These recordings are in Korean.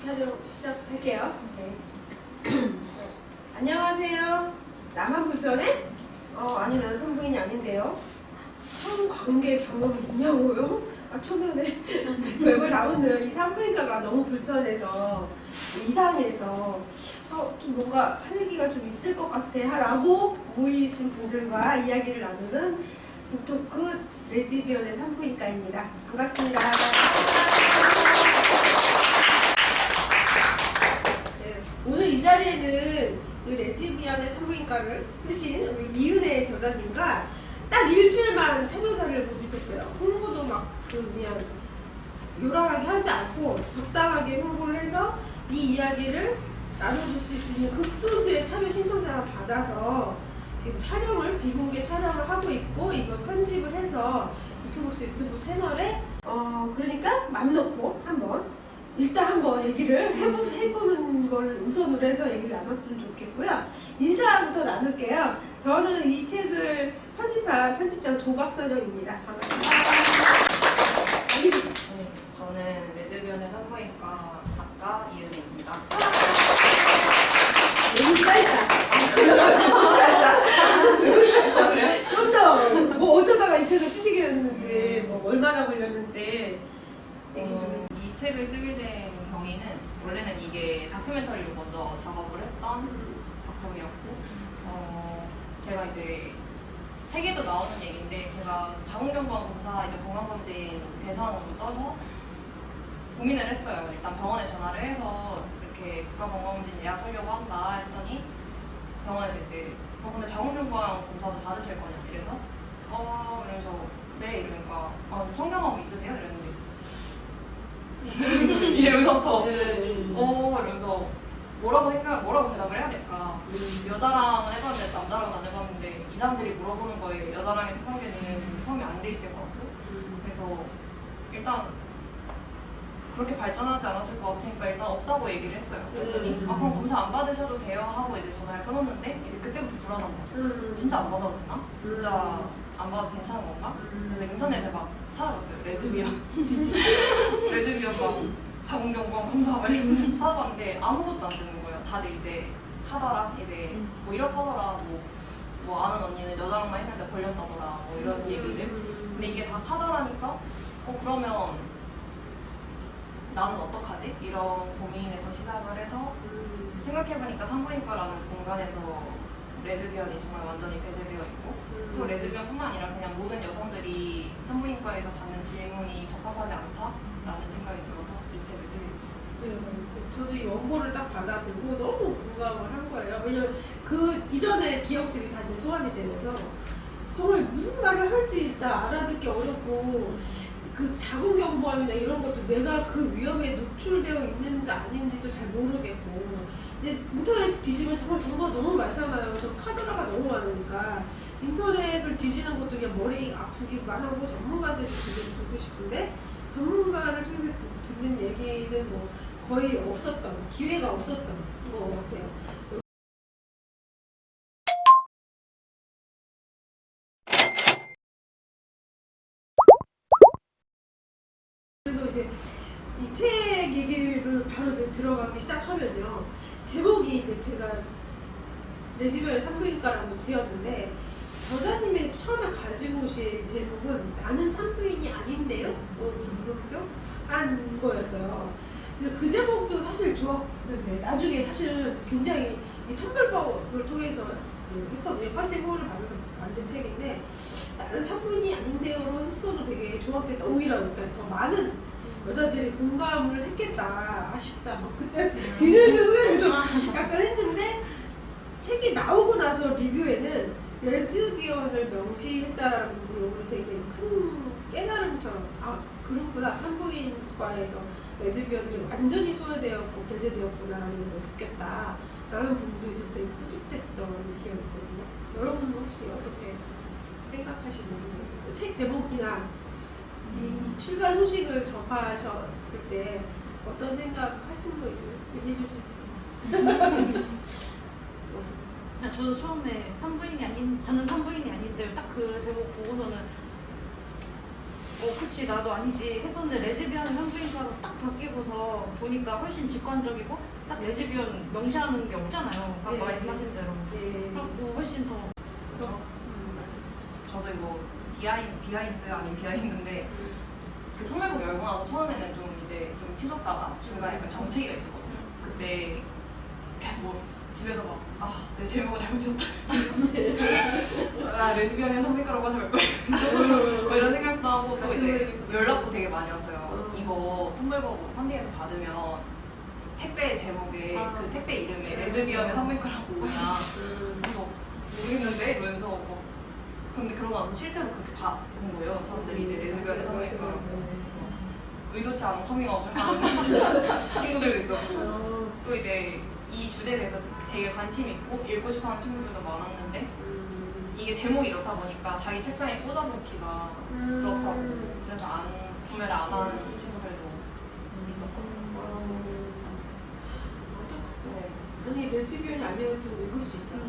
촬영 시작할게요. 네. 안녕하세요. 나만 불편해? 아니 나는 산부인이 아닌데요. 성관계 경험이 있냐고요? 초면에 웹을 나오는 이 산부인과가 너무 불편해서 이상해서 좀 뭔가 할 얘기가 좀 있을 것 같아 라고 모이신 분들과 이야기를 나누는 북토크 레즈비언의 산부인과입니다. 반갑습니다. 네, 오늘 이 자리에는 레즈비언의 산부인과를 쓰신 우리 이은혜 저자님과 딱 일주일만 참여자를 모집했어요. 홍보도 막 그냥 요란하게 하지 않고 적당하게 홍보를 해서 이 이야기를 나눠줄 수 있는 극소수의 참여 신청자만 받아서 지금 촬영을 비공개 촬영을 하고 있고 이거 편집을 해서 유튜브 유튜브 채널에 그러니까 맘 놓고 일단 한번 얘기를 해보는 걸 우선으로 해서 얘기를 나눴으면 좋겠고요. 인사부터 나눌게요. 저는 이 책을 편집한 편집장 조박선영입니다. 반갑습니다. 네, 저는 레즈비언의 산부인과 작가 이은혜입니다. 너무 짧다. 좀 더 뭐 어쩌다가 이 책을 쓰시게 됐는지 뭐 얼마나 걸렸는지 얘기 좀. 이 책을 쓰게 된 경위는 원래는 이게 다큐멘터리로 먼저 작업을 했던 작품이었고 제가 이제 책에도 나오는 얘기인데 제가 자궁경부암 검사 이제 건강검진 대상으로 떠서 고민을 했어요. 일단 병원에 전화를 해서 이렇게 국가건강검진 예약하려고 한다 했더니 병원에서 이제 근데 자궁경부암 검사도 받으실 거냐 이래서 이러면서 네 이러니까 성경험 있으세요? 이랬는데 이러면서부터 이러면서 뭐라고 대답을 해야 될까? 여자랑은 해봤는데 남자랑은 안 해봤는데 이 사람들이 물어보는 거에 여자랑의 성관계는 포함이 안 돼 있을 것 같고 그래서 일단 그렇게 발전하지 않았을 것 같으니까 일단 없다고 얘기를 했어요. 그랬더니 그럼 검사 안 받으셔도 돼요 하고 이제 전화를 끊었는데 이제 그때부터 불안한 거죠. 진짜 안 받아도 되나? 진짜 안 받아도 괜찮은 건가? 그래서 인터넷에 막 찾아봤어요. 레즈비언 막 자궁경부암 검사 막 이런 찾아봤는데 아무것도 안 뜨는 거예요. 다들 이제 카더라 이제 뭐 이렇다더라 뭐 아는 언니는 여자랑만 했는데 걸렸다더라 뭐 이런 얘기들. 근데 이게 다 카더라니까 그러면 나는 어떡하지? 이런 고민에서 시작을 해서 생각해보니까 산부인과라는 공간에서 레즈비언이 정말 완전히 배제되어 있고 또 레즈비언뿐만 아니라 그냥 모든 여성들이 산부인과에서 받는 질문이 적합하지 않다라는 생각이 들어서 이 책을 쓰게 됐어요. 네, 저도 이 원고를 딱 받아보고 너무 공감을 한 거예요. 왜냐면 그 이전의 기억들이 다 이제 소환이 되면서 정말 무슨 말을 할지 일단 알아듣기 어렵고 그 자궁경부암이나 이런 것도 내가 그 위험에 노출되어 있는지 아닌지도 잘 모르겠고 이제 인터넷 뒤지면 정말 정보가 너무 많잖아요. 저 카드라가 너무 많으니까 인터넷을 뒤지는 것도 그냥 머리 아프기만 하고 전문가들이 듣고 싶은데 전문가를 통해서 듣는 얘기는 뭐 거의 없었던 기회가 없었던 것 같아요. 그래서 이제 이 책 얘기를 바로 이제 들어가기 시작하면요. 제목이 이제 제가 레즈비언의 산부인과라고 지었는데 저자님이 처음에 가지고 오신 제목은 나는 산부인이 아닌데요? 물음표? 한 거였어요. 근데 그 제목도 사실 좋았는데 나중에 사실은 굉장히 이 텀블벅을 통해서 했거든요. 펀딩홀을 받아서 만든 책인데 나는 산부인이 아닌데요로 했어도 되게 좋았겠다. 오히려 그러니까 더 많은 여자들이 공감을 했겠다. 아쉽다. 막 그때 뒤늦은 후회를 좀 약간 했는데 책이 나오고 나서 리뷰에는 레즈비언을 명시했다라는 부분이 되게 큰 깨달음처럼 그렇구나. 산부인과에서 레즈비언들이 완전히 소외되었고 배제되었구나라는 걸 느꼈다라는 부분도 있어서 되게 뿌듯했던 기억이 있거든요. 여러분 혹시 어떻게 생각하시는지 책 제목이나 이 출간 소식을 접하셨을 때 어떤 생각 하시는 거 있어요? 얘기해 주실 수 있어요? 저도 처음에 저는 산부인이 아닌데 딱 그 제목 보고서는 그치 나도 아니지 했었는데 레즈비언 산부인과로 딱 바뀌고서 보니까 훨씬 직관적이고 딱 레즈비언 명시하는 게 없잖아요. 아까 네. 말씀하신 대로. 예. 그리고 훨씬 더 저도 이거 비하인드 아닌 비하인드인데 그 통일부 열고 나서 처음에는 좀 이제 좀 치솟다가 중간에 약간 정체기가 있었거든요. 그때 계속 뭐 집에서 막 내 제목을 잘못 지었다. 레즈비언의 선배가라고 하지 말걸. 뭐 이런 생각도 하고 또 이제 연락도 되게 많이 왔어요. 이거 통일부 펀딩에서 받으면 택배 제목에 그 택배 이름에 레즈비언의 선배가라고 오냐. 그래서 모르겠는데 이러면서 뭐 근데 그러고 나서 실제로 그렇게 본 거예요. 사람들이 이제 레즈비언의 선배가라고. 의도치 않은 커밍아웃을 하는 친구들도 있었고 또 이제 이 주제에 대해서 되게 관심 있고 읽고 싶어하는 친구들도 많았는데 이게 제목이 이렇다 보니까 자기 책장에 꽂아놓기가 그렇다고 그래서 구매를 안 하는 친구들도 있었거든요. 네. 아니 레즈비언이 아니어도 읽을 수 있잖아.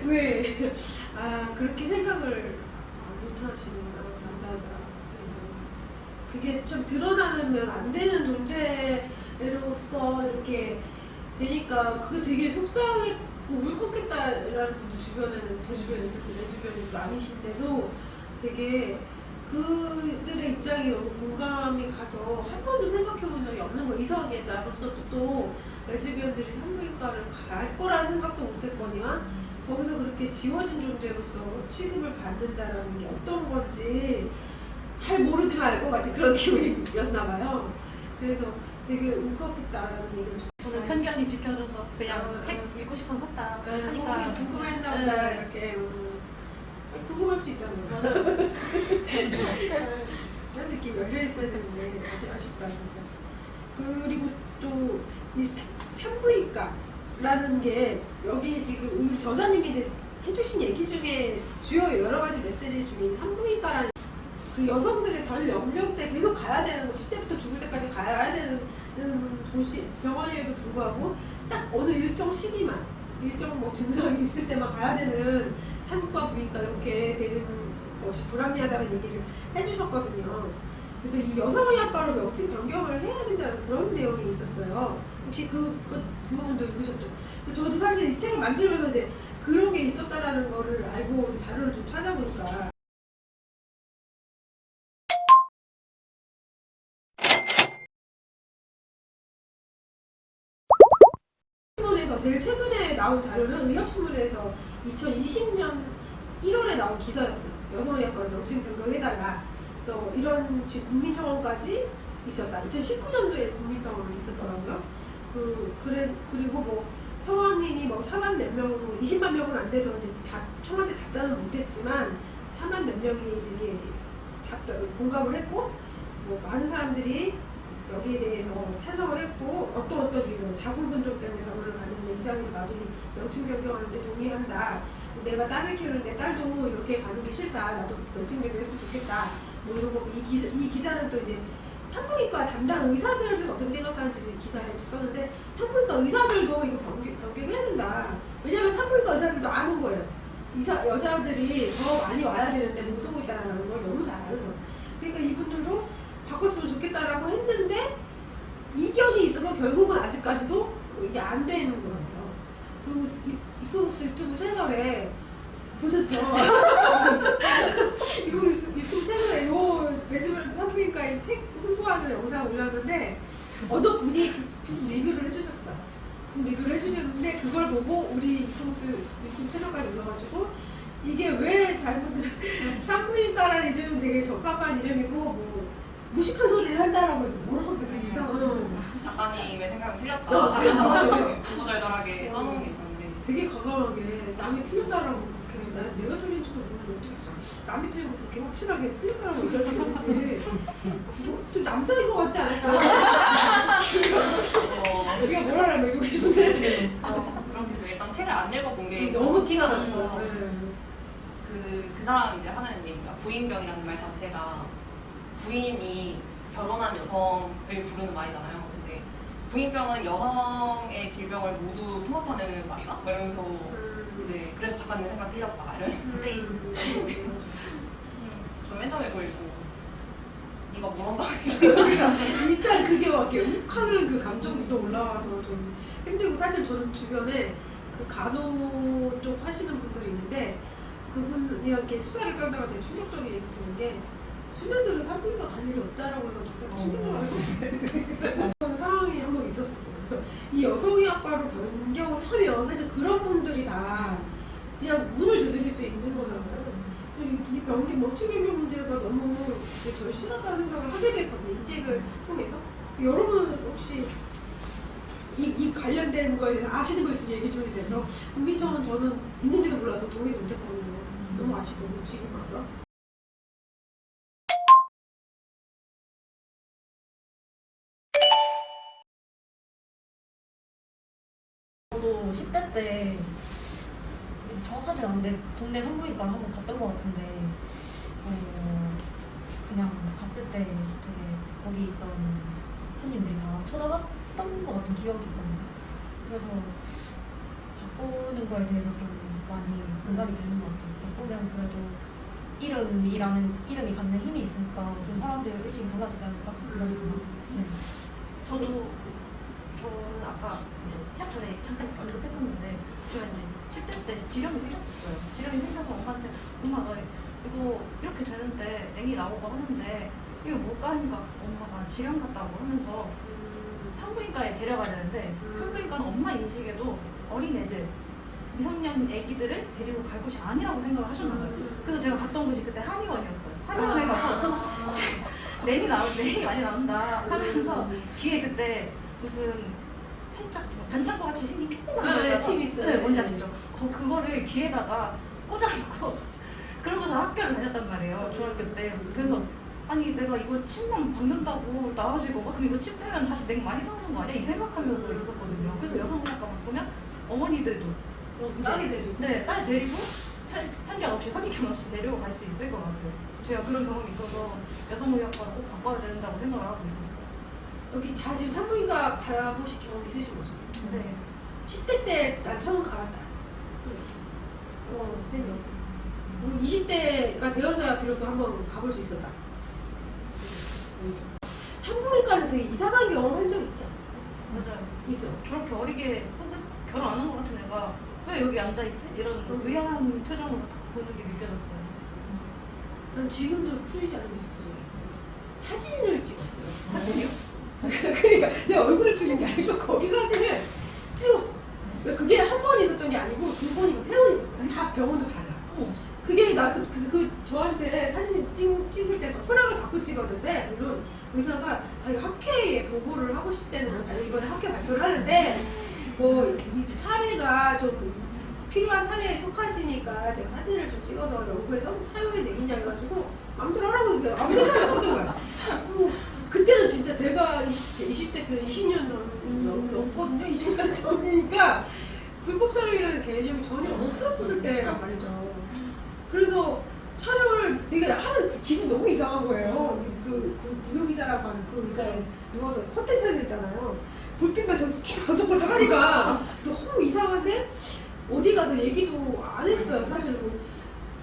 왜? 그렇게 생각을 못하시는구나 당사자. 그게 좀 드러나면 안 되는 존재로서 이렇게 되니까 그게 되게 속상했고 울컥했다라는 분도 제 주변에 있었어요. 레즈비언도 아니신데도 되게 그들의 입장이 너무 공감이 가서 한 번도 생각해 본 적이 없는 거예요. 이성애자로서 또 레즈비언들이 산부인과를 갈 거라는 생각도 못 했거니와 거기서 그렇게 지워진 존재로서 취급을 받는다라는 게 어떤 건지 잘 모르지만 알 것 같은 그런 기분이었나 봐요. 그래서 되게 울컥했다라는 얘기를 저는 편견이 지켜져서 그냥 책 읽고 싶어서 샀다 하니까 궁금했나 보다 이렇게 궁금할 수 있잖아요. 그런 느낌 열려 있어야 되는데 아직 아쉽다 진짜. 그리고 또 이 산부인과라는 게 여기 지금 우리 저자님이 이제 해주신 얘기 중에 주요 여러 가지 메시지 중에 이 산부인과라는 그 여성들의 전 연령대 계속 가야 되는 10대부터 죽을 때까지 가야 되는 곳이 병원임에도 불구하고 딱 어느 일정 시기만 일정 뭐 증상이 있을 때만 가야 되는 산부과 부인과 이렇게 되는 것이 불합리하다는 얘기를 해주셨거든요. 그래서 이 여성의학과로 명칭 변경을 해야 된다는 그런 내용이 있었어요. 혹시 그 부분도 읽으셨죠? 근데 저도 사실 이 책을 만들면서 이제 그런 게 있었다라는 거를 알고 자료를 좀 찾아보니까 신문에서 제일 최근에 나온 자료는 의협신문에서 2020년 1월에 나온 기사였어요. 여성의학과를 명칭 변경해달라. 그래서 이런 국민청원까지 있었다. 2019년도에 국민청원이 있었더라고요. 그리고 뭐 청원인이 뭐 4만 몇 명으로 20만 명은 안 돼서 이제 청와대 답변은 못했지만 4만 몇 명이 되게 공감을 했고 뭐 많은 사람들이 여기에 대해서 찬성을 했고 어떤 이유로 자궁근종 때문에 병원을 갔는데 이상이 나도 명칭 변경하는데 동의한다. 내가 딸을 키우는데 딸도 이렇게 가는 게 싫다. 나도 명칭 변경했으면 좋겠다. 뭐 이런 거 이 기자는 또 이제 산부인과 담당 의사들은 어떻게 생각하는지 기사에 썼는데 산부인과 의사들도 이거 변경해야 된다. 왜냐면 산부인과 의사들도 아는 거예요. 여자들이 더 많이 와야 되는데 못 오고 있다는 걸 너무 잘 아는 거예요. 그러니까 이분들도 바꿨으면 좋겠다라고 했는데 이견이 있어서 결국은 아직까지도 이게 안 되는 것 같아요. 그리고 이프복스 유튜브 채널에 보셨죠? 이거 유튜브 채널에 요 레즈비언 산부인과 이 책 홍보하는 영상 올렸는데 어떤 분이 북 리뷰를 해주셨어요. 북 리뷰를 해주셨는데 그걸 보고 우리 이프복스 유튜브 채널까지 올라가지고 이게 왜 산부인과라는 이름은 되게 적합한 이름이고 뭐 무식한 소리를 한다라고 뭐라고 되게 이상한 작가님의 생각은 틀렸다. 맞아요. 구구절절하게 써놓은 게 있었는데 되게 과감하게 남이 틀렸다라고 그렇게 내가 틀린지도 모르는데 어떻게 남이 틀린 거 그렇게 확실하게 틀렸다라고 얘기할 수 있는지 좀 남자인 것 같지 않았어요? 우리가 뭐라 그러고 싶은데 그렇게 해서 일단 책을 안 읽어본 게 너무 티가 났어. 그 사람이 이제 하는 얘기가 부인병이라는 말 자체가 부인이 결혼한 여성을 부르는 말이잖아요. 근데 부인병은 여성의 질병을 모두 통합하는 말이다? 뭐 이러면서 이제 그래서 작가님 생각 틀렸다 이런. 저 맨 처음에 그거 읽고 네가 뭘 한다. 일단 그게 막 이렇게 욱하는 그 감정부터 올라와서 좀 힘들고, 사실 저는 주변에 그 간호 쪽 하시는 분들이 있는데 그분이랑 이렇게 수다를 떨다가 되게 충격적인 얘기 듣는 게 수면들은 산부인과 갈 일이 없다라고 해가지고 충격을 하고 그런 상황이 한 번 있었었어요. 그래서 이 여성의학과로 변경을 하면 사실 그런 분들이 다 그냥 문을 두드릴 수 있는 거잖아요. 이 변경, 법칙 변경 문제가 너무 절실하다는 생각을 하게 됐거든요. 이 책을 통해서. 여러분 혹시 이 관련된 거에 대해서 아시는 거 있으면 얘기 좀 해주세요. 저 국민청원 저는 있는지도 몰라서 동의도 못했거든요. 너무 아쉽고 지금 와서. 저도 10대 때 정확하지 않은데 동네 산부인과를 한번 갔던 것 같은데 그냥 갔을 때 되게 거기 있던 손님들이 다 쳐다봤던 것 같은 기억이 있거든요. 그래서 바꾸는 거에 대해서 좀 많이 공감이 되는 것 같아요. 바꾸면 그래도 이름이 갖는 힘이 있으니까 좀 사람들 의식이 달라지지 않을까 이런 생각. 네. 저는 아까 이제 시작 전에 잠깐 언급했었는데 제가 이제 10대 때 지령이 생겼었어요. 지령이 생겨서 엄마한테 엄마 나 이거 이렇게 되는데 냉이 나오고 하는데 이거 뭘까 하니까 엄마가 지령 같다고 하면서 산부인과에 데려가야 되는데 산부인과는 엄마 인식에도 어린애들 미성년 애기들을 데리고 갈 곳이 아니라고 생각을 하셨나 봐요. 그래서 제가 갔던 곳이 그때 한의원이었어요. 한의원에 가서 냉이 많이 나온다 하면서 귀에 그때 무슨 살짝 반창고 같이 생긴 조그만 거 칩 있어요. 네, 뭔지 아시죠? 그거를 귀에다가 꽂아놓고 그러고서 학교를 다녔단 말이에요. 중학교 때. 그래서 아니 내가 이거 칩만 박는다고 나아질 거가? 그럼 이거 칩 되면 다시 냉 많이 나오는 거 아니야? 이 생각하면서 있었거든요. 그래서 여성의학과 바꾸면 어머니들도 딸이 데리고. 네, 딸 데리고 편견 없이 선입견 없이 데리고 갈 수 있을 것 같아요. 제가 그런 경험이 있어서 여성의학과를 꼭 바꿔야 된다고 생각을 하고 있었어요. 여기 다 지금 산부인과 가보실 경험 있으신 거죠? 네. 10대 때 난 처음 가봤다. 3명. 20대가 되어서야 비로소 한번 가볼 수 있었다. 산부인과는 되게 이상한 경험 한 적 있지 않아요? 맞아요. 있죠? 저렇게 어리게 혹은 결혼 안 한 것 같은 애가 왜 여기 앉아있지? 이런 의아한 표정으로 딱 보는 게 느껴졌어요. 난 지금도 풀리지 않고 있어요. 사진을 찍었어요. 사진이요? 그러니까 내 얼굴을 찍은 게 아니고 거기 사진을 찍었어. 그러니까 그게 한 번 있었던 게 아니고 2번이고 3번 있었어요. 다 병원도 달라. 그게 나 저한테 사진 찍을 때 허락을 받고 찍었는데, 물론 의사가 자기 학회에 보고를 하고 싶다는 거, 자기 이번에 학회 발표를 하는데 뭐 이 사례가 좀 필요한 사례에 속하시니까 제가 사진을 좀 찍어서 연구해서 사용이 되겠냐 해가지고 아무튼 하라고 했어요. 아무 생각이 없었던 거야. 뭐 그때는 진짜 제가 20대면 20년 넘거든요. 20년 전이니까 불법 촬영이라는 개념이 전혀 없었을 때란 말이죠. 그래서 촬영을 되게 하는 그 기분이 너무 이상한 거예요. 그 구룡의자라고 하는 그 의자에 누워서 커튼 쳐져 있잖아요. 불빛만 저기서 계속 번쩍번쩍 하니까 너무 이상한데 어디 가서 얘기도 안 했어요. 사실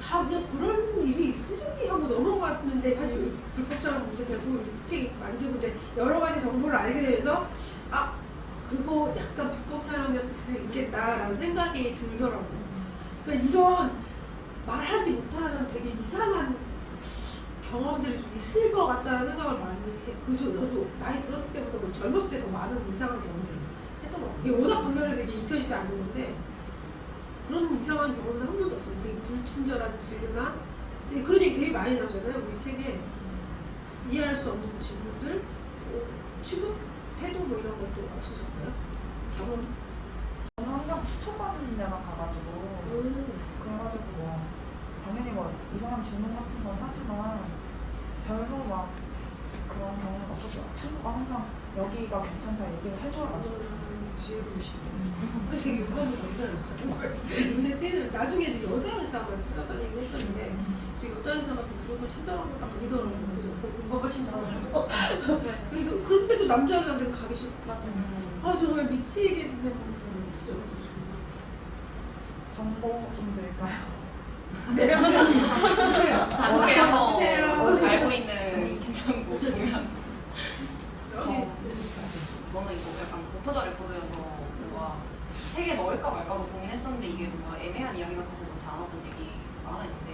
다 그냥 그런 일이 있으려니 하고 넘어갔는데, 사실 불법 촬영 문제 되고 책 만들고 이제 여러 가지 정보를 알게 되면서 아 그거 약간 불법 촬영이었을 수 있겠다라는 생각이 들더라고요. 그러니까 이런 말하지 못하는 되게 이상한 경험들이 좀 있을 것 같다는 생각을 많이 해. 저도 나이 들었을 때보다 뭐 젊었을 때 더 많은 이상한 경험들을 했던 것 같아요. 이게 워낙 강렬해서 이게 잊혀지지 않는 건데, 그런 이상한 경험은 한 번도 없어요. 되게 불친절한 질문이나 그런 얘기 되게 많이 나오잖아요. 우리 책에 이해할 수 없는 질문들, 취급 태도 뭐 이런 것도 없으셨어요? 경험? 저는 항상 추천받는 데만 가가지고 그래가지고 뭐 당연히 뭐 이상한 질문 같은 건 하지만 별로 막 그런 경우는 없었어요. 친구가 항상 여기가 괜찮다 얘기를 해줘가지고 지혜부시네. 되게 유감을 의사를 가진 거예요. 눈에 띄는, 나중에 이제 여자 의사만 찾아다니긴 했었는데 그 여자 의사가 무조건 친절한 거 딱 아니더라고요. 그죠? 공부하신다고. 그래서 그런데도 남자 의사한테는 가기 싫고. 아 정말 미치겠는 분들은 진짜 정보 좀 드릴까요? 네, 주세요. 단독에 한번. 주세요. 같아서 그렇지 않았던 얘기가 하나 있는데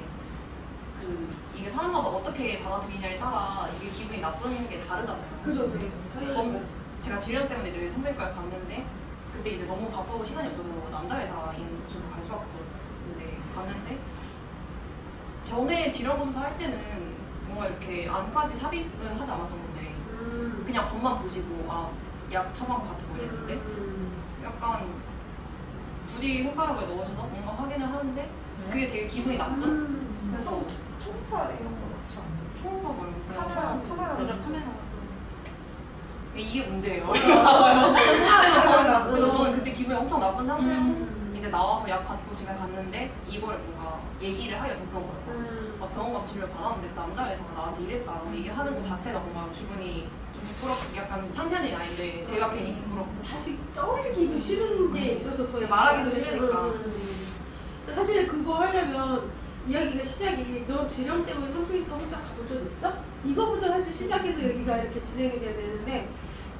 이게 사람마다 어떻게 받아들이냐에 따라 이게 기분이 나쁜 게 다르잖아요. 그죠. 제가 질염 때문에 이제 산부인과에 갔는데 그때 이제 너무 바쁘고 시간이 없어서 남자 회사인 곳으로 갈 수밖에 없었어요. 근데 갔는데 전에 질염 검사 할 때는 뭔가 이렇게 안까지 삽입은 하지 않았었는데 그냥 겉만 보시고 약 처방 받고 이랬는데 약간 굳이 손가락을 넣으셔서 뭔가 확인을 하는데 그게 되게 기분이 나쁜? 그래서 초음파 이런 거 넣지 않나요? 초음파 말고 카메라 이게 문제예요. 그래서 저는 그때 기분이 엄청 나쁜 상태로 이제 나와서 약 받고 집에 갔는데 이거를 뭔가 얘기를 하기가 좀 그런 거예요. 병원 가서 진료 받았는데 그 남자회사가 나한테 이랬다고 얘기하는 것 자체가 뭔가 기분이 좀 부끄럽고 약간 창피한 일이 아닌데 제가 괜히 부끄럽고 다시 떠올리기도 싫은 게 있어서 더 말하기도 싫으니까. 사실 그거 하려면 이야기가 시작이 너 질염 때문에 산부인과 혼자 가본 적 있어? 이거부터 사실 시작해서 여기가 이렇게 진행이 돼야 되는데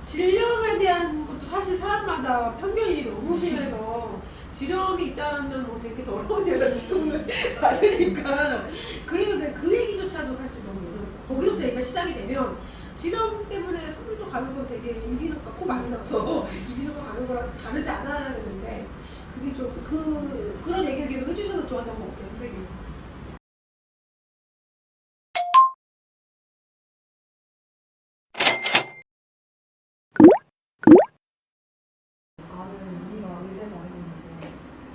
질염에 대한 것도 사실 사람마다 편견이 너무 심해서 질염이 있다면 뭐 되게 어려운 데서 치료를 받으니까 그리고 그 얘기조차도 사실 너무 어려워. 거기부터 얘기가 시작이 되면 질염 때문에 산부인과 가는 건 되게 이비인후과 코 많이 나서 이비인후과 가는 거랑 다르지 않아야 되는데 그게 좀 그런 얘기를 계속 해주셔서 좋았던 것 같아요. 되게. 나는 우리가 의대 다니는데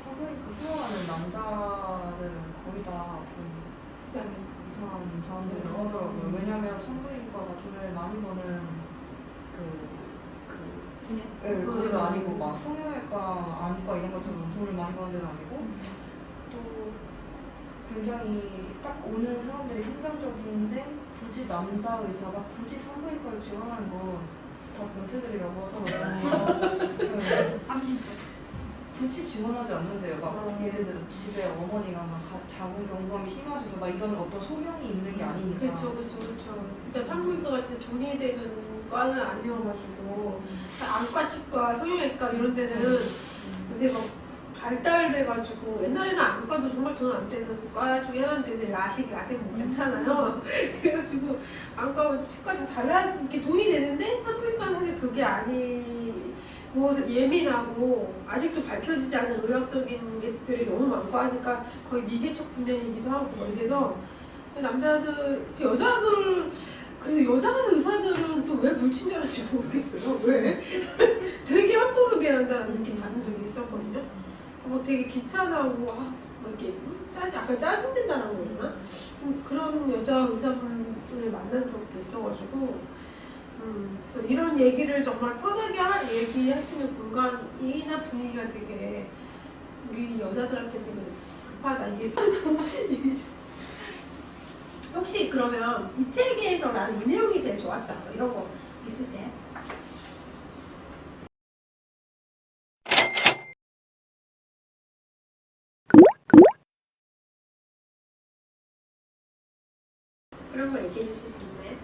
산부인과 투어하는 남자들은 거의 다좀 이상한 사람들이라고 하더라고요. 왜냐면 산부인과가 돈을 많이 버는 거리가 아니고 막 성형외과, 안과 이런 것처럼 돈을 많이 버는 데는 아니고 또 굉장히 딱 오는 사람들이 한정적인데 굳이 남자 의사가 굳이 산부인과를 지원하는 건 다 변태들이라고 하더라고요. 네. 굳이 지원하지 않는데요. 막 예를 들어 집에 어머니가 막 자궁 경부암이 심하셔서 막 이런 어떤 소명이 있는 게 아니니까. 그렇죠. 일단 산부인과가 진짜 정리되는 과는 아니어가지고 안과, 치과, 성형외과 이런 데는 요새 막 발달돼가지고 옛날에는 안과도 정말 돈 안 되는 과 중에 하나인데 요새 라식, 라섹 뭐 많잖아요. 그래가지고 안과, 치과 다 달라 이렇게 돈이 되는데 산부인과는 사실 그게 아니고 예민하고 아직도 밝혀지지 않은 의학적인 것들이 너무 많고 하니까 거의 미개척 분야이기도 하고 그래서 남자들, 여자들 그래서 여자 의사들은 또 왜 불친절한지 모르겠어요. 왜? 되게 함부로 대한다는 느낌 받은 적이 있었거든요. 되게 귀찮아하고 이렇게 약간 짜증낸다는 거구나. 그런 여자 의사분을 만난 적도 있어가지고 그래서 이런 얘기를 정말 편하게 얘기할 수 있는 공간이나 분위기가 되게 우리 여자들한테 되게 급하다. 이게 혹시 그러면 이 책에서 나는 이 내용이 제일 좋았다 뭐 이런 거 있으세요? 그런 거 얘기해 주실 수 있나요?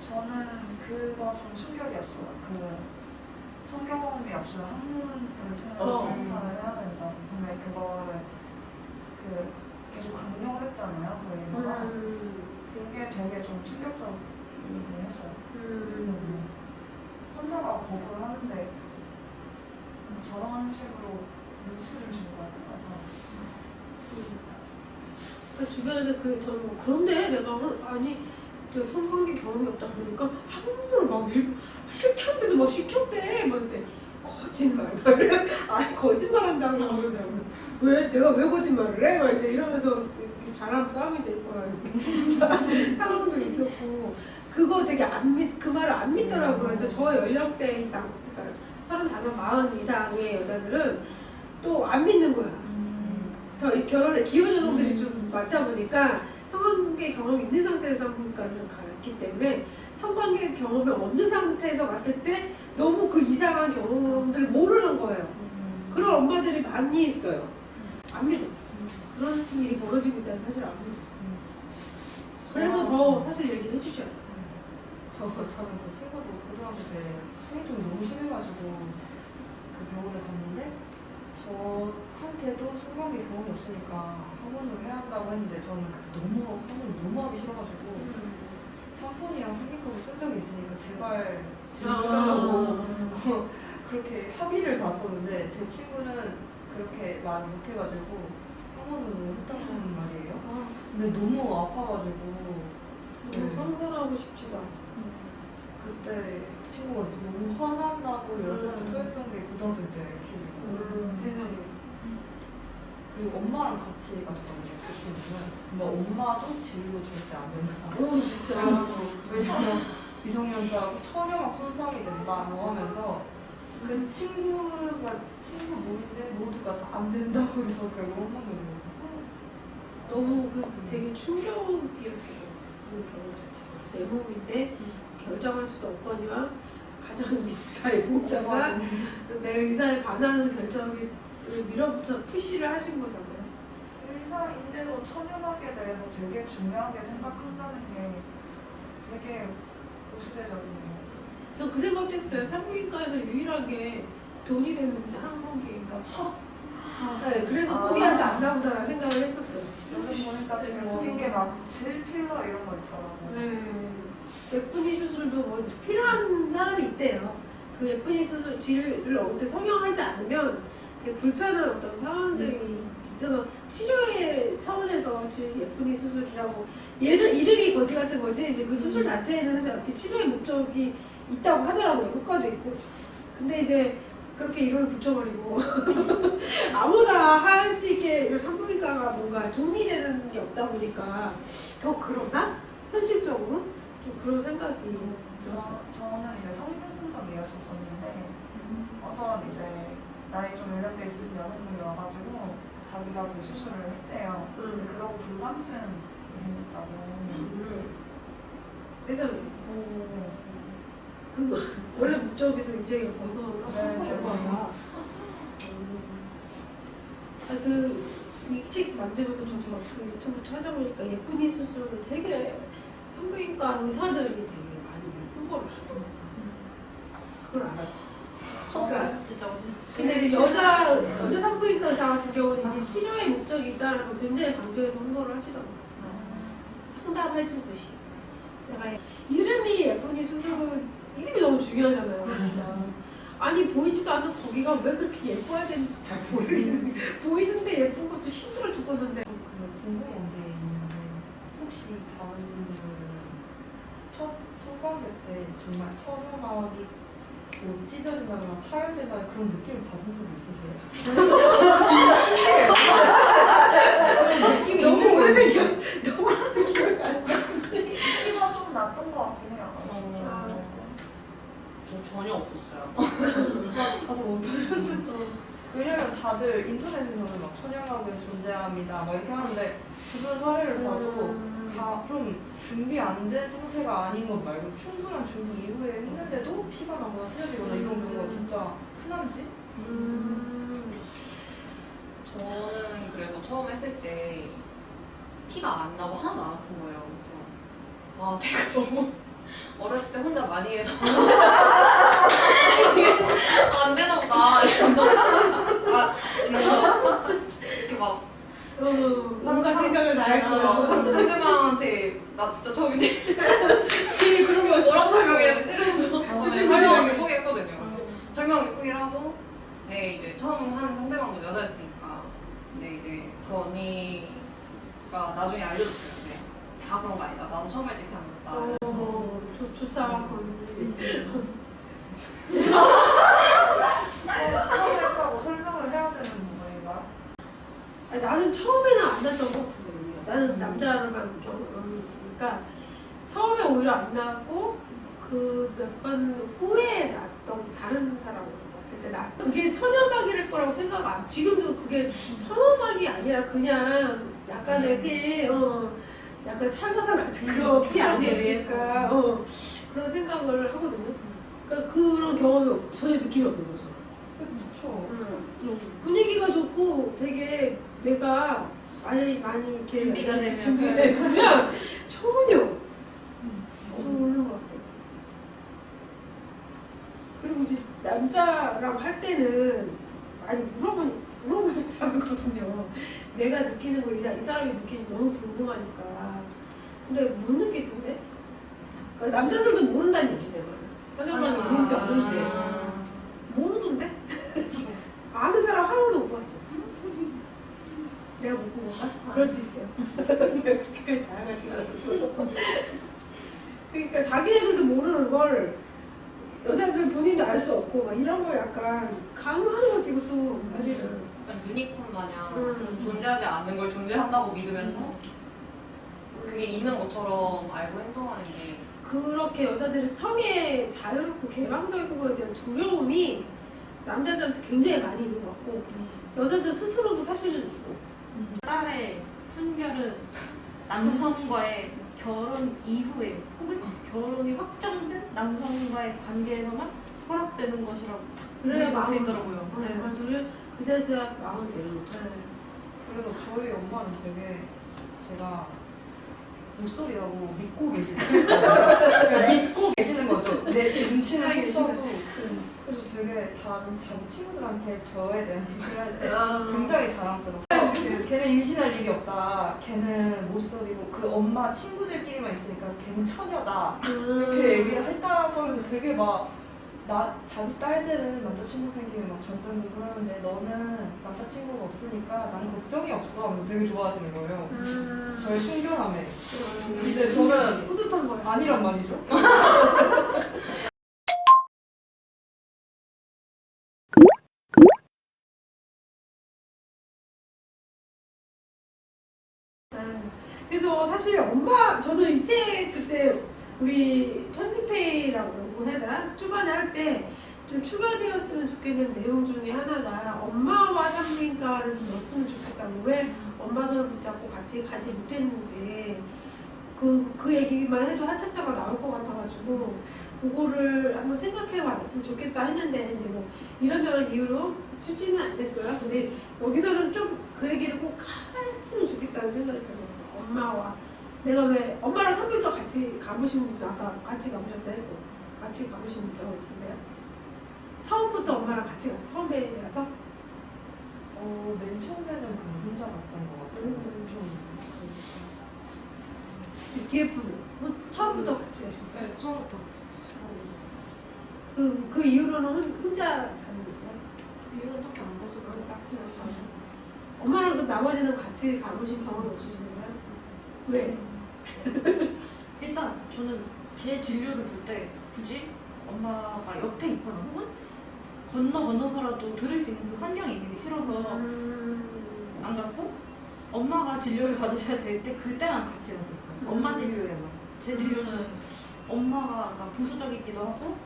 저는 그거 좀 충격이었어요. 성경험이 없으면 학문을 통해서 성사를 해야 된다. 근데 그거를 계속 강요를 했잖아요. 저희가. 그게 되게 좀 충격적이긴 했어요. 혼자가 거부를 하는데 저런 식으로 눈치를 준 거예요. 그 주변에서 저는 뭐 그런데 내가 성관계 경험이 없다 그러니까 한국어를 막 싫다는데도 막 시켰대. 막 그때 거짓말. 아니 거짓말한다고 그러더라고. 왜 내가 왜 거짓말을 해? 막 이제 이러면서 잘하면 싸움이 될 거야. 상황도 있었고 그거 되게 그 말을 안 믿더라고요. 그래서 저 연령대 이상, 그러니까 35, 40 이상의 여자들은 또 안 믿는 거야. 더 결혼에 기혼 여성들이 좀 많다 보니까 성관계 경험이 있는 상태에서 산부인과를 갔기 때문에 성관계 경험이 없는 상태에서 갔을 때 너무 그 이상한 경험들을 모르는 거예요. 그런 엄마들이 많이 있어요. 안 믿어. 그런 일이 벌어지고 있다는 사실 안 믿어. 그래서 더 사실 얘기해 주셔야 돼요. 저는 제 친구도 고등학교 때 생리통이 너무 심해가지고 그 병원에 갔는데 저한테도 성관계 경험이 없으니까 학원으로 해야 한다고 했는데 저는 그때 너무 하기 싫어가지고 샴푸이랑 생기컵을 쓴 적이 있으니까 제발 해달라고 그렇게 합의를 봤었는데 제 친구는 그렇게 말을 못해가지고 학원으로 했다는 말이에요. 근데 너무 아파가지고 상상하고 싶지도 않아. 그때 친구가 너무 화난다고 열번을 토했던 게 고등학생 때 기억이 세상에. 그리고 엄마랑 같이 갔었는데 그 친구는 근데 엄마도 진료 절대 안 된다. 오 진짜. 왜냐면 미성년자고 처녀막 손상이 된다고 하면서 그 친구 모인데 모두가 다 안 된다고 해서 결국 엄마는 너무 되게 충격이었어요. 그 경우 자체가. 내 몸인데 결정할 수도 없거니와 가장 밑에 보호자가 내 의사에 반하는 결정을 밀어붙여 푸시를 하신 거잖아요. 의사인데도 천연학에 대해서 되게 중요하게 생각한다는 게 되게 보수대적이네요. 저 그 생각도 했어요. 산부인과에서 유일하게 돈이 되는 항목이니까. 네, 그래서 포기하지 않나 보다라는 생각을 했었어요. 요즘 보니까 되게 모든 게막 질필러 이런 거 있더라고요. 네. 예쁜이 수술도 뭐 필요한 사람이 있대요. 그 예쁜이 수술 질을 어떻게 성형하지 않으면 되게 불편한 어떤 상황들이 있어서 치료의 차원에서 질 예쁜이 수술이라고 이름이 거지 같은 거지 이제 그 수술 자체에는 사실 이렇게 치료의 목적이 있다고 하더라고요. 효과도 있고. 근데 이제 그렇게 이름을 붙여버리고 아무나 할 수 있게 산부인과가 뭔가 도움이 되는 게 없다 보니까 더 그러나? 현실적으로? 좀 그런 생각이 들었어요. 저는 이제 성병분석이었었는데 어떤 이제 나이 좀 연령대 있으신 여성분이 와가지고 자기가 그 수술을 했대요. 근데 그러고 불감증이 생겼다고. 세상에. 그 원래 목적에서 굉장히 벗어난 네, 결과가. 이 책 만들면서 저도 막 그 유튜브 찾아보니까 예쁜이 수술을 되게 산부인과 의사들이 되게 많이 홍보를 하더라고요. 그걸 알았어. 그러니까 진짜 어제 근데 이제 여자 산부인과 의사 같은 경우는 이게 치료의 목적이 있다는 걸 굉장히 강조해서 홍보를 하시더라고요. 상담해주듯이. 내가 이름이 예쁜이 수술 이름이 너무 중요하잖아요, 진짜. 아니 보이지도 않는 거기가 왜 그렇게 예뻐야 되는지 잘 모르겠는데 보이는데 예쁜 것도 힘들어 죽었는데. 근데 궁금한 게 있는데 혹시 다른 분들은 첫 성관계 때 정말 처녀막이 뭐 찢어진다거나 파열된다거나 그런 느낌을 받은 적 있으세요? 진짜 신기해요. 그런 느낌이 너무 있는 오래된 거예요. 너무 오래된 기억이 안 나. 피가 좀 났던 것 같긴 해요. 저 전혀 없었어요. 다들 못하셨는지. 왜냐면 다들 인터넷에서는 막 처녀막은 존재합니다 막 이렇게 하는데 주변 사례를 봐도 다 좀 준비 안 된 상태가 아닌 것 말고 충분한 준비 이후에 했는데도 피가 나거나 찢어지거나 이런 경우가 진짜 흔한지? 저는 그래서 처음 했을 때 피가 안 나고 하나도 안 아픈 거예요. 그래서 아 내가 너무 어렸을 때 혼자 많이 해서 이게 안 되나 보다 이러면서 이렇게 막 뭔가 생각을 다 했구나. 상대방한테 나 진짜 처음인데 그런 거 뭐라고 설명해야 되지? 이러면서 설명하기 포기했거든요. 설명하기 포기를 하고 네 이제 처음 하는 상대방도 여자였으니까 근데 이제 그 언니가 나중에 알려줬어요. 네, 다 그런 거 아니다. 나도 처음 할 때 그냥 났다. 좋다. 그건. 처음 했다고 설명을 해야 되는 건가요? 아니, 나는 처음에는 안 났던 것 같은데 나는 남자로만 경험이 있으니까 처음에 오히려 안 났고 그 몇 번 후에 났던 다른 사람으로 봤을 때 그게 천연막일 거라고 생각 안. 지금도 그게 천연막이 아니라 그냥 약간의 피, 약간 찰과상 같은 그런 피 아니었을까 그런 생각을 하거든요. 그러니까 그런 경험이 전혀 느낌이 없는 거죠. 그렇죠. 분위기가 좋고 되게 내가 많이 이렇게 준비가 되면. 준비됐으면 전혀 좋은 것 같아요. 그리고 이제 남자랑 할 때는 많이 물어보니 이상하거든요. 내가 느끼는 거 이 사람이 느끼는지 너무 궁금하니까. 근데 못 느끼던데? 그러니까 남자들도 모른다는 얘기지 내가. 천연만이 있는지 없는지 모르던데? 아는 사람 한 번도 못 봤어. 내가 못 본 건가? 그럴 수 있어요. 그렇게까지 다양하지 않았어. 그러니까 자기네들도 모르는 걸 여자들 본인도 알 수 없고 막 이런 거 약간 강요하는 거지 그것도 사실은. 약간 유니콘 마냥 존재하지 않는 걸 존재한다고 믿으면서 그게 있는 것처럼 알고 행동하는 게 그렇게 여자들이 성에 자유롭고 개방적인 거에 대한 두려움이 남자들한테 굉장히 많이 있는 것 같고 여자들 스스로도 사실은 있고. 딸의 순결은 남성과의 결혼 이후에 혹은 결혼이 확정된 남성과의 관계에서만 허락되는 것이라고 그래야 적혀 마음이 있더라고요. 네. 둘을 그제서야 마음을 내려놓죠. 그래서 저희 엄마는 되게 제가 못소리라고 믿고 계시는 그러니까 믿고 계시는 거죠. 내 눈치는 있어도 그래서 되게 다른 자기 친구들한테 저에 대한 얘기를 할 때 굉장히 자랑스러워. 걔는 임신할 일이 없다. 걔는 못소리고 그 엄마 친구들끼리만 있으니까 걔는 처녀다. 이렇게 얘기를 했다고 하면서 되게 막 자기 딸들은 남자친구 생기면 막 절대로 그러는데 너는 남자친구가 없으니까 난 걱정이 없어 하면서 되게 좋아하시는 거예요. 저의 순결함에. 근데 저는 뿌듯한 거야. 아니란 말이죠. 그래서 사실 저도 이 책 그때 우리 편집회의라고 해야 되나? 초반에 할 때 좀 추가되었으면 좋겠는 내용 중에 하나가 엄마와 산부인과를 좀 넣었으면 좋겠다고. 왜 엄마 손을 붙잡고 같이 가지 못했는지 그 얘기만 해도 한 챕터가 나올 것 같아가지고 그거를 한번 생각해 봤으면 좋겠다 했는데 이제 뭐 이런저런 이유로 추진은 안 됐어요. 근데 여기서는 좀 그 얘기를 꼭 했으면 좋겠다는 생각이 들어요. 엄마와 내가 왜 엄마랑 산부인과 같이 가보신 분들 아까 같이 가보셨다 했고 같이 가보신 경험 없으세요? 처음부터 엄마랑 같이 갔어? 처음에라서? 맨 처음에는 그냥 혼자 갔던 것 같아요. 뒤에 분은 처음부터 같이 가신 거예요? 네, 처음부터 그랬어요. 그 이후로는 혼자 다니셨어요? 이유는 딱히 안 가서 딱 엄마랑 그럼 나머지는 같이 가보신 경험이 없으신가요? 왜? 일단 저는 제 진료를 볼 때 굳이 엄마가 옆에 있거나 혹은 건너서라도 들을 수 있는 그 환경이 있는 게 싫어서 안 갔고 엄마가 진료를 받으셔야 될 때 그때랑 같이 갔었어요. 엄마 진료에만. 제 진료는 엄마가 약간 보수적이기도 하고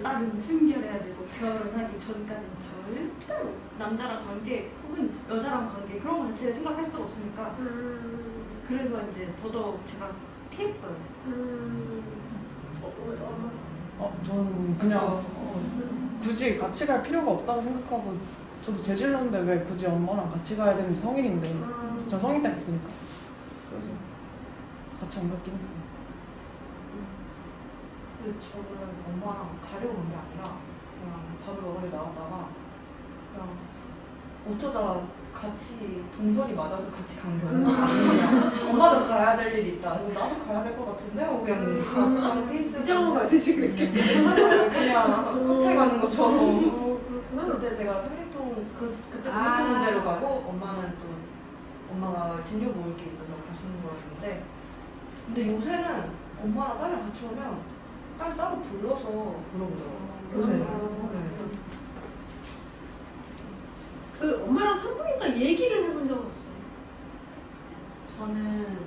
딸은 순결해야 되고 결혼하기 전까지는 절대로 남자랑 관계 혹은 여자랑 관계 그런 건 제 생각할 수가 없으니까 그래서 이제 더더욱 제가 피했어요. 저는 그냥 굳이 같이 갈 필요가 없다고 생각하고 저도 재질렀는데 왜 굳이 엄마랑 같이 가야 되는지 성인인데 저 성인 때 갔으니까 그래서 같이 안 갔긴 했어요. 근데 저는 엄마랑 가려고 온 게 아니라 그냥 밥을 먹으러 나왔다가 그냥 어쩌다 같이 동선이 맞아서 같이 간 경우가 아니냐. 엄마도 가야 될 일이 있다. 그럼 나도 가야 될 것 같은데 그냥 가는 케이스. 이정호 같으시 그렇게. 그냥 카페 가는 것처럼. 그렇구나. 그때 제가 생리통 그때 생리통 문제로 가고 엄마는 또 엄마가 진료 모을 게 있어서 가시는 거였는데 근데 요새는 엄마랑 딸이랑 같이 오면 딸 따로 불러서 물어보더라고요. 요새는. 네. 그 엄마랑 산부인과 얘기를 해본 적은 없어요. 저는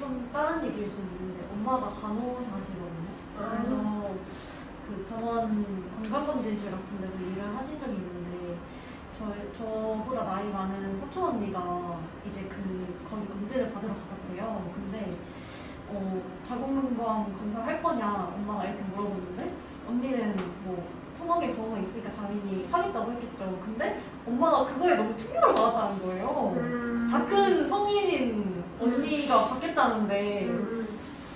좀 다른 얘기일 수 있는데 엄마가 간호사시거든요. 그래서 그 병원 건강검진실 같은 데서 일을 하신 적이 있는데 저보다 나이 많은 사촌 언니가 이제 거기 검진을 받으러 갔었대요. 근데 자궁경부암 검사할 거냐 엄마가 이렇게 물어보는데 언니는 뭐 성관계 경험이 있으니까 당연히 하겠다고 했겠죠. 근데 엄마가 그거에 너무 충격을 받았다는 거예요. 다 큰 성인인 언니가 받겠다는데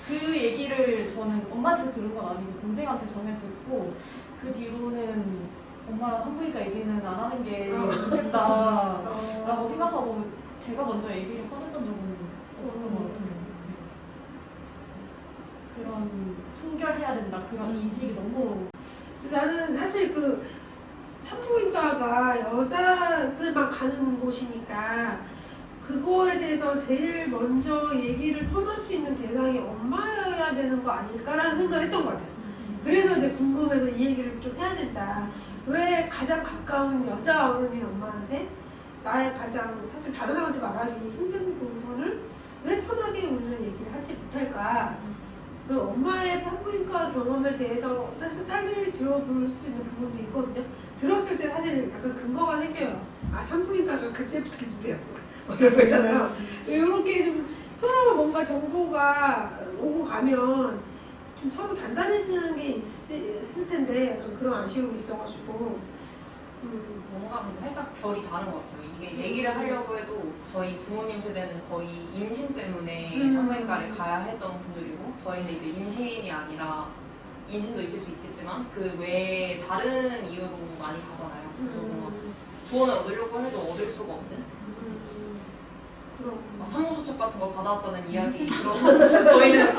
그 얘기를 저는 엄마한테 들은 건 아니고 동생한테 전해 듣고 그 뒤로는 엄마랑 산부인과 얘기는 안 하는 게 좋겠다라고 생각하고 제가 먼저 얘기를 꺼냈던 적은 없었던 것 같아요. 그런 순결해야 된다 그런 인식이 너무 나는 사실 그 산부인과가 여자들만 가는 곳이니까 그거에 대해서 제일 먼저 얘기를 터놓을 수 있는 대상이 엄마여야 되는 거 아닐까라는 생각을 했던 것 같아요. 그래서 이제 궁금해서 이 얘기를 좀 해야 된다. 왜 가장 가까운 여자 어른인 엄마한테 나의 가장 사실 다른 사람한테 말하기 힘든 부분을 왜 편하게 우리는 얘기를 하지 못할까? 그 엄마의 산부인과 경험에 대해서 사실 딸기를 들어볼 수 있는 부분도 있거든요. 들었을 때 사실 약간 근거가 생겨요. 아, 산부인과가 그때부터 문제였구나. 이런 거 있잖아요. 이렇게 좀 서로 뭔가 정보가 오고 가면 좀 서로 단단해지는 게 있을 텐데 약간 그런 아쉬움이 있어가지고 뭔가 근데 살짝 결이 다른 것 같아요. 이게 얘기를 하려고 해도 저희 부모님 세대는 거의 임신 때문에 산부인과를 가야 했던 분들이고 저희는 이제 임신이 아니라 임신도 있을 수 있겠지만 그 외에 다른 이유로 많이 가잖아요. 그래서 뭔가 조언을 얻으려고 해도 얻을 수가 없는 막 상호수첩 같은 거 받아왔다는 이야기 들어서 저희는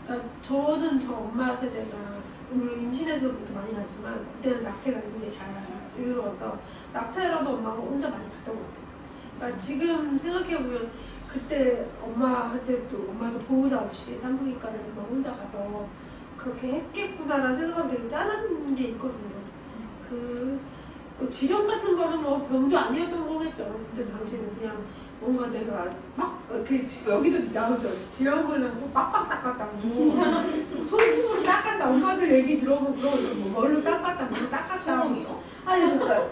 그러니까 저는 저 엄마 세대가 물론 임신해서부터 많이 갔지만 그때는 낙태가 이제 잘 이루어서 낙태라도 엄마가 혼자 많이 갔던 것 같아요. 그러니까 지금 생각해보면 그때 엄마한테 또 엄마도 보호자 없이 산부인과를 엄마 혼자 가서 그렇게 했겠구나라는 생각하면 되게 짠한 게 있거든요. 뭐 지령 같은 거는 뭐 병도 아니었던 거겠죠. 근데 당시에는 그냥 뭔가 내가 막 여기도 나오죠. 지령 걸려서 빡빡 닦았다고 손으로 닦았다. 엄마들 얘기 들어보면 그러거든요. 뭐 뭘로 닦았다, 뭘로 닦았다. 소금이요? 아니 그러니까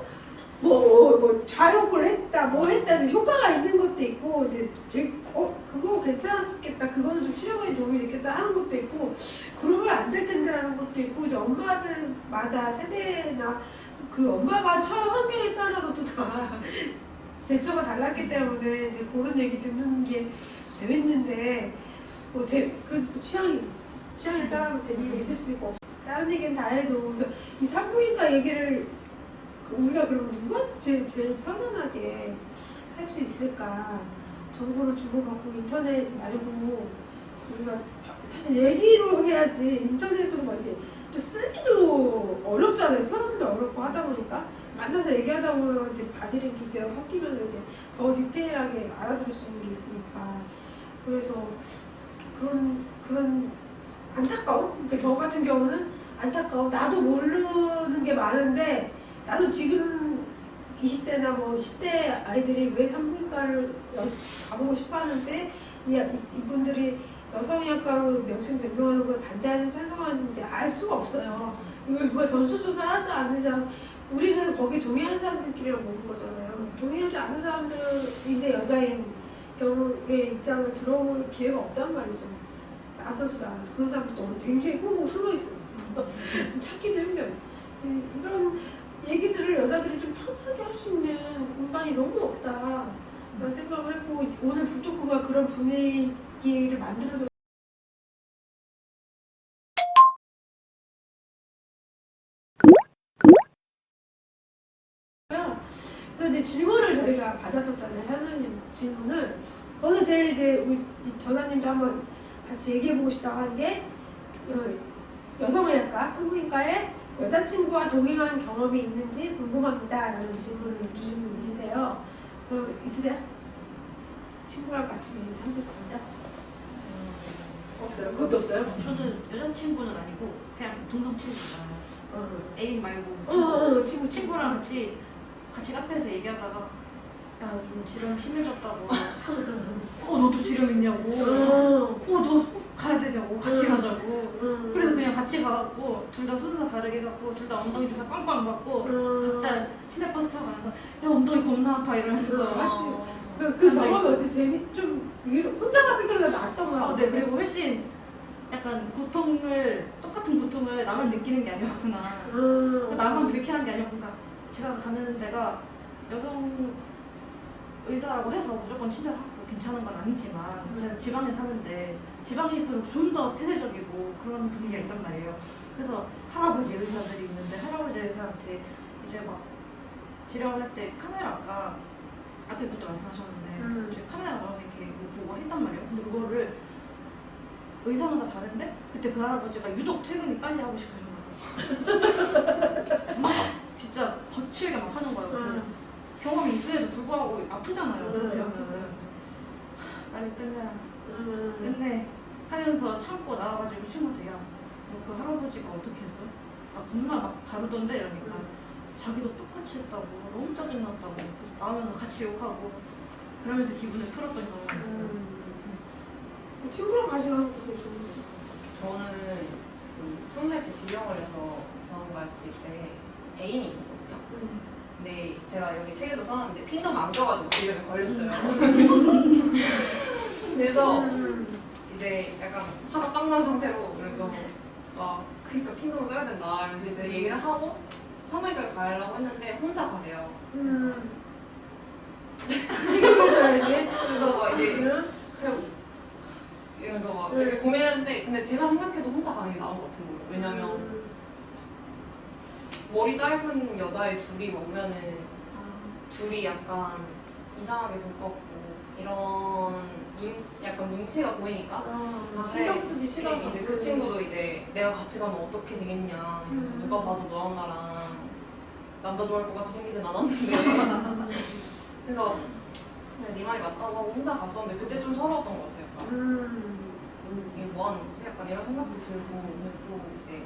뭐 좌욕을 했다, 뭐 했다, 효과가 있는 것도 있고 이제 그거 괜찮았겠다, 그거는 좀 치료에 도움이 됐겠다 하는 것도 있고 그러면 안 될 텐데라는 것도 있고 이제 엄마들마다 세대나 그 엄마가 처한 환경에 따라서도 다 대처가 달랐기 때문에 이제 그런 얘기 듣는 게 재밌는데 뭐 그 취향에 따라 재미가 있을 수도 있고 다른 얘기는 다 해도 이 산부인과 얘기를 우리가 그럼 누가 제일 편안하게 할 수 있을까? 정보를 주고받고 인터넷 말고 우리가 사실 얘기로 해야지 인터넷으로 막 이제 또 쓰기도 어렵잖아요. 표현도 어렵고 하다 보니까 만나서 얘기하다 보면 이제 바디랭귀지랑 섞이면 이제 더 디테일하게 알아들을 수 있는 게 있으니까 그래서 그런 안타까움? 그러니까 저 같은 경우는 안타까움. 나도 모르는 게 많은데 나도 지금 20대나 뭐 10대 아이들이 왜 산부인과를 가보고 싶어 하는지 이분들이 여성의학과로 명칭 변경하는 걸 반대하는지 찬성하는지 알 수가 없어요. 이걸 누가 전수조사를 하지 않는 이상 우리는 거기 동의하는 사람들끼리만 보는 거잖아요. 동의하지 않는 사람들인데 여자인 경우의 입장을 들어볼 기회가 없단 말이죠. 나서지도 않아서 그런 사람들도 굉장히 꽁꽁 숨어있어요. 찾기도 힘들어요. 이런 얘기들을 여자들이 좀 편하게 할 수 있는 공간이 너무 없다 라는 생각을 했고 오늘 북토크가 그런 분위기를 만들어줘서 그래서 이제 질문을 저희가 받았었잖아요. 사전 질문을. 거기서 제일 이제 우리 전화님도 한번 같이 얘기해보고 싶다고 하는 게 여성의학과, 산부인과에 여자친구와 동행한 경험이 있는지 궁금합니다 라는 질문을 주신 분 있으세요? 있으세요? 친구랑 같이 산부인과 혼자? 없어요? 그것도 없어요? 저는 여자친구는 아니고 그냥 동성 친구잖아요. 애인 말고 친구랑 같이 카페에서 얘기하다가 야 요즘 지령 심해졌다고 너도 지령 있냐고 너 가야 되냐고 같이 가자고 그래서 그냥 같이 가갖고 둘 다 순서 다르게 갖고 둘 다 엉덩이 주사 꽝꽝 맞고 각자 시내버스 타고 가면서 야 엉덩이 겁나 아파 이러면서 같이 그 경험이 어때? 좀 혼자 갔을 때보다 낫던 거야? 네, 그리고 훨씬 약간 똑같은 고통을 나만 느끼는 게 아니었구나. 나만 불쾌한 게 아니었구나. 제가 가는 데가 여성 의사라고 해서 무조건 친절하고 뭐 괜찮은 건 아니지만 제가 지방에 사는데 지방일수록 좀 더 폐쇄적이고 그런 분위기가 있단 말이에요. 그래서 할아버지 의사들이 있는데 할아버지 의사한테 이제 막 지령을 할 때 카메라가 아까부터 말씀하셨는데 이제 카메라 나와서 이렇게 뭐 보고 했단 말이에요. 근데 그거를 의사마다 다른데 그때 그 할아버지가 유독 퇴근이 빨리 하고 싶으셨나 봐요. 막 진짜 거칠게 막 하는 거예요. 그래서 경험이 있음에도 불구하고 아프잖아요. 그렇게 하면은 빨리 끝내라. 끝내 하면서 참고 나와가지고 친구한테 야, 너 그 할아버지가 어떻게 했어? 아 겁나 막 다루던데 이러니까 자기도 똑같이 했다고 너무 짜증났다고 그래서 나오면서 같이 욕하고 그러면서 기분을 풀었던 경험이 있어요. 친구랑 같이 가는 것도 되게 좋은 거 저는 그 20살 때 지병을 해서 병원 갔을 때 애인이 있었거든요. 근데 제가 여기 책에도 써놨는데 핀도 망겨가지고 지병에 걸렸어요. 그래서 이제 약간 하나 빵난 상태로 그래서 막 그러니까 핀도 써야 된다 이러면서 이제 얘기를 하고 산부인과에 가려고 했는데 혼자 가세요. 책임져야지. 그래서 막 이제 그냥 이러면서 막 이렇게 고민했는데 근데 제가 생각해도 혼자 가는 게 나은 것 같은 거예요. 왜냐면 머리 짧은 여자애 둘이 오면은 둘이 약간 이상하게 볼 것 같고 이런 약간 눈치가 보이니까 신경 쓰기 싫어서. 이제 그 친구도 이제 내가 같이 가면 어떻게 되겠냐 그래서 누가 봐도 너랑 나랑 남자 좋아할 것 같이 생기진 않았는데 그래서 그냥 네 말이 맞다고 하고 혼자 갔었는데 그때 좀 서러웠던 것 같아요. 약간. 이게 뭐 하는 거지? 약간 이런 생각도 들고 그리고 이제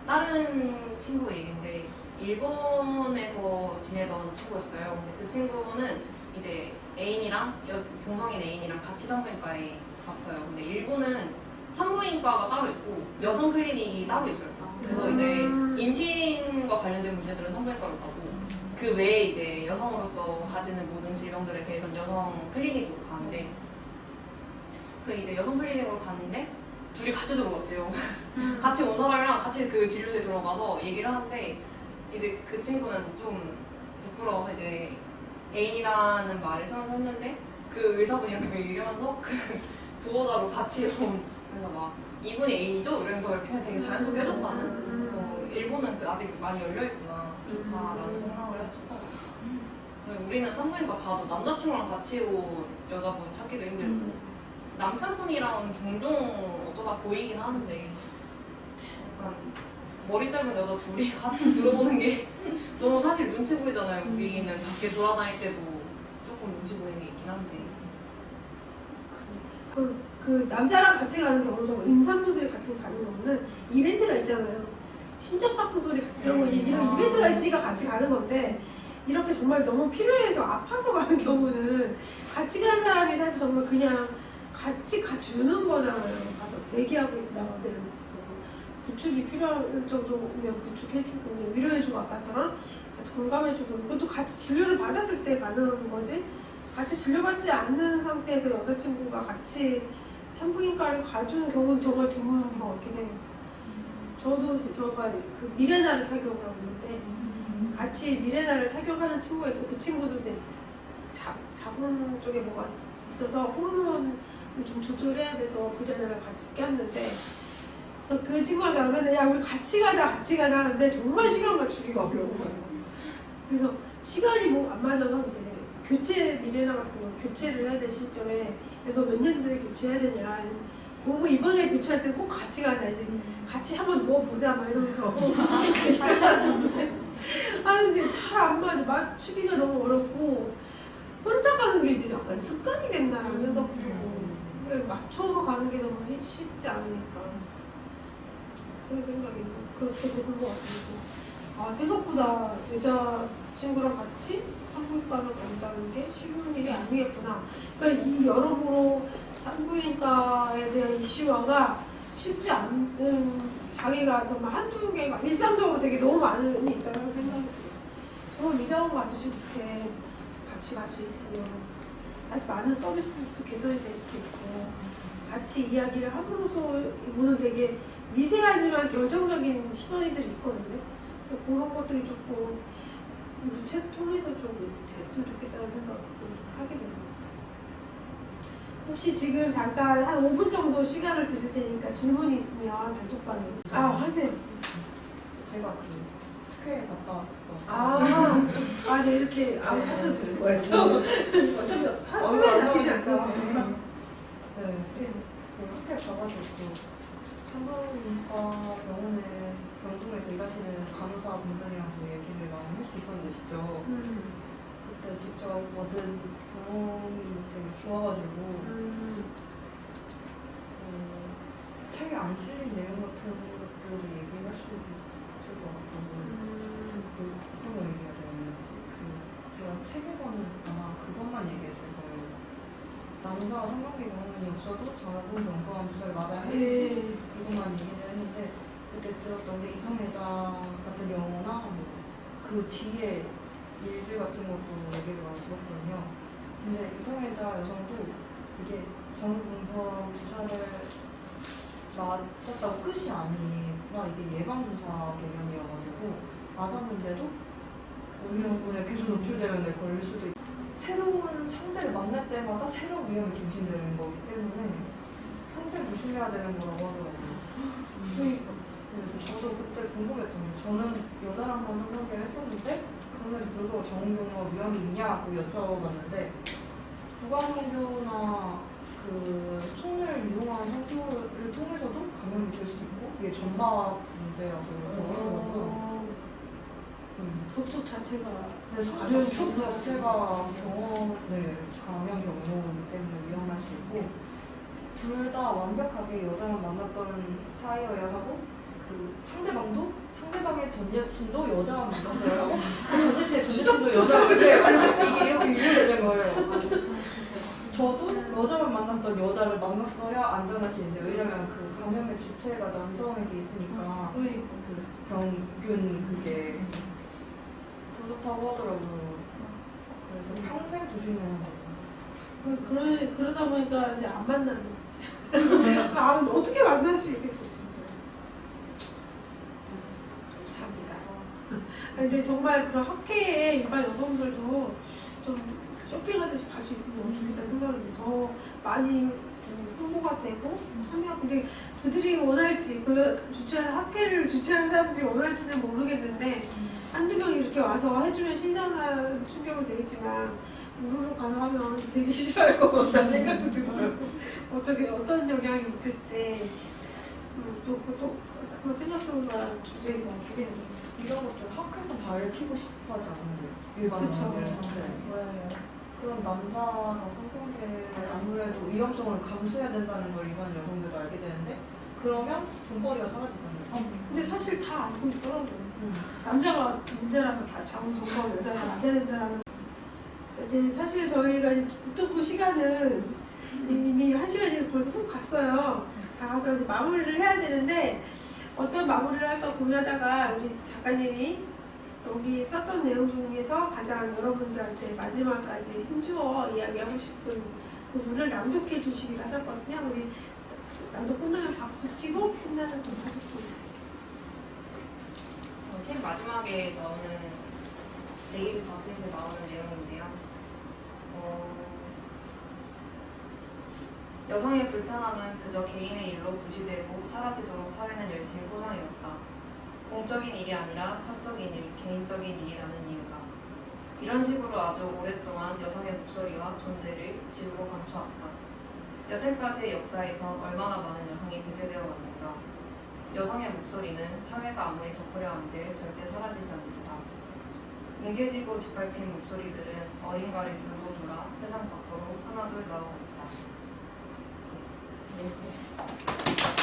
다른 친구 얘기인데 일본에서 지내던 친구였어요. 근데 그 친구는 이제 애인이랑 동성인 애인이랑 같이 산부인과에 갔어요. 근데 일본은 산부인과가 따로 있고 여성 클리닉이 따로 있어요. 그래서 이제 임신과 관련된 문제들은 산부인과로 가고 그 외에 이제 여성으로서 가지는 모든 질병들에 대해서는 여성 클리닉으로 가는데 그 이제 여성 클리닉으로 갔는데 둘이 같이 들어갔대요. 같이 온 사람이랑 같이 그 진료소에 들어가서 얘기를 하는데 이제 그 친구는 좀 부끄러워서 이제 애인이라는 말을 쓰면서 했는데 그 의사분이 이렇게 얘기하면서 그 보호자로 같이 온 그래서 막 이분이 애인이죠? 이러면서 이렇게 되게 자연스럽게 해줬다는 그래서 일본은 그 아직 많이 열려있구나 좋다라는 생각을 했었던 것 같아요. 우리는 산부인과 가도 남자친구랑 같이 온 여자분 찾기도 힘들고 남편분이랑은 종종 어쩌다 보이긴 하는데 약간 머리 짧은 여자 둘이 같이 들어오는 게 너무 사실 눈치 보이잖아요. 우리는 밖에 돌아다닐 때도 조금 눈치 보이는 게 있긴 한데 그 남자랑 같이 가는 경우죠. 임산부들이 같이 가는 경우는 이벤트가 있잖아요. 심장박동 소리 같이 들어보고 이런 이벤트가 있으니까 같이 가는 건데 이렇게 정말 너무 필요해서 아파서 가는 경우는 같이 가는 사람이 사실 정말 그냥 같이 가주는 거잖아요. 가서 대기하고 있다. 그냥 부축이 필요할 정도면 부축해주고 위로해주고 아까처럼 같이 공감해주고 그것도 같이 진료를 받았을 때 가는 거지. 같이 진료받지 않는 상태에서 여자친구가 같이 산부인과를 가주는 경우는 정말 드문 것 같긴 해요. 저도 이제 저가 그 미레나를 착용을 하고 있는데 같이 미레나를 착용하는 친구가 있어요. 그 친구도 이제 자궁 쪽에 뭐가 있어서 호르몬을 좀 조절해야 돼서 미레나를 같이 꼈는데 그래서 그 친구한테 하면 야 우리 같이 가자 하는데 정말 시간 맞추기가 어려운 거예요. 그래서 시간이 뭐 안 맞아서 이제 교체 미레나 같은 거 교체를 해야 될 시점에 너 몇 년 전에 교체해야 되냐 뭐 이번에 교체할 때는 꼭 같이 가자 이제 같이 한번 누워보자 막 이러면서 다시 하는데 잘 안 맞추기가 너무 어렵고 혼자 가는 게 이제 약간 습관이 된다는 생각도 들고 맞춰서 가는 게 너무 쉽지 않으니까 그런 생각이 그렇게 되는 것 같아요. 아 생각보다 여자친구랑 같이 산부인과를 간다는 게 쉬운 일이 아니겠구나. 그러니까 이 여러모로 산부인과에 대한 이슈화가 쉽지 않은 자기가 정말 한두 개가 일상적으로 되게 너무 많이 있다는 생각이 들어요. 정말 이상한 거 아저씨 좋게 같이 갈 수 있으면 사실 많은 서비스도 개선이 될 수도 있고 같이 이야기를 함으로써 보는 되게 미세하지만 결정적인 시너지들이 있거든요. 그런 것들이 조금 우리 책 통해서 좀 됐으면 좋겠다는 생각을 좀 하게 되는 것 같아요. 혹시 지금 잠깐 한 5분 정도 시간을 드릴 테니까 질문이 있으면 단톡방에 하세요. 제가 그 학회에 갔다 네, 이렇게 하셔도 되는 거예요. 어차피 화면에 잡히지 않거든요. 네. 그 학회 가가지고 산부인과 병원에 병동에서 일하시는 간호사분들이랑도 얘기를 많이 할 수 있었는데 직접 그때 직접 얻은 경험이 되게 좋아가지고 책에 안 실린 내용 같은 것들을 얘기할 수 있을 것 같아서 어떤 걸 얘기해야 되는지 제가 책에서는 아마 그것만 얘기했을 거예요. 남자와 성관계 경험이 없어도 전화번 정보한 주사를 맞아야 하는지 이것만 얘기를 했는데 그때 들었던 게 이성애자 같은 경우나 그 뒤에 일들 같은 것도 얘기를 많이 들었거든요. 근데 이성애자 여성도 이게 전공포 주사를 맞았다고 끝이 아니라 이게 예방주사 개념이어가지고 맞았는데도 오미크론에 계속 노출되면 걸릴 수도 있고 새로운 상대를 만날 때마다 새로운 위험이 갱신되는 거기 때문에 평생 조심해야 되는 거라고 하더라고요. 저도 그때 궁금했던 게 저는 여자랑만 성관계를 했었는데 그럼에도 불구하고 정경화 위험이 있냐고 여쭤봤는데 구강성교나 그 손을 이용한 성교를 통해서도 감염이 될 수 있고 이게 전파 문제라서 그러더라고요. 접촉 자체가 접촉 자체가 감염 경로이기 때문에 위험할 수 있고 둘 다 완벽하게 여자랑 만났던 사이여야 하고 그 상대방의 전 여친도 여자랑 만났어요. 전 여친의 전 여친도 여자랑 이게 이렇게 유효되는 거예요. 저도 여자랑 만났던 여자를 만났어야 안전하시는데 왜냐면 그 감염의 주체가 남성에게 있으니까 그 병균 그게 그렇다고 하더라고요. 그래서 평생 조심해야 돼요. 그러다 보니까 이제 안 만나는 거지. 어떻게 만날 수 있겠어, 진짜. 감사합니다. 근데 정말 그런 학회에 일반 여성들도 좀 쇼핑하듯이 갈 수 있으면 너무 좋겠다 생각이 더 많이 홍보가 되고 참여. 근데 그들이 원할지 학회를 주최하는 사람들이 원할지는 모르겠는데 한두 명이 이렇게 와서 해주면 신선한 충격은 되겠지만 우르르 가능하면 되게 싫어할 것 같다는 생각도 들어요. 어떤 영향이 있을지 또 생각해보는 주제인 것 같긴 해요. 이런 것들 학교에서 밝히고 싶어 하지 않는데 일반 그쵸. 여성들은 그런 남자랑 성관계를 아무래도 위험성을 감수해야 된다는 걸 일반 여성들도 알게 되는데 그러면 돈벌이가 사라지잖아요. 근데 사실 다 알고 있더라고요. 남자가 문제라면 정말 여자가 맞아야 된다는. 이제 사실 저희가 또 그 시간은 이미 1시간이 벌써 훅 갔어요. 다 가서 이제 마무리를 해야 되는데 어떤 마무리를 할까 고민하다가 우리 작가님이 여기 썼던 내용 중에서 가장 여러분들한테 마지막까지 힘주어 이야기하고 싶은 부분을 낭독해 주시기로 하셨거든요. 우리 낭독 끝나면 박수 치고 끝나는 걸 하겠습니다. 책 마지막에 나오는 레이즈 바켓에 나오는 내용인데요. 여성의 불편함은 그저 개인의 일로 무시되고 사라지도록 사회는 열심히 포장해왔다. 공적인 일이 아니라 사적인 일, 개인적인 일이라는 이유다. 이런 식으로 아주 오랫동안 여성의 목소리와 존재를 지우고 감춰왔다. 여태까지의 역사에서 얼마나 많은 여성이 배제되어 왔는가. 여성의 목소리는 사회가 아무리 덮으려 한들 절대 사라지지 않는다. 뭉개지고 짓밟힌 목소리들은 어딘가를 들고 돌아 세상 밖으로 하나둘 나오고 있다. 네, 여기까지.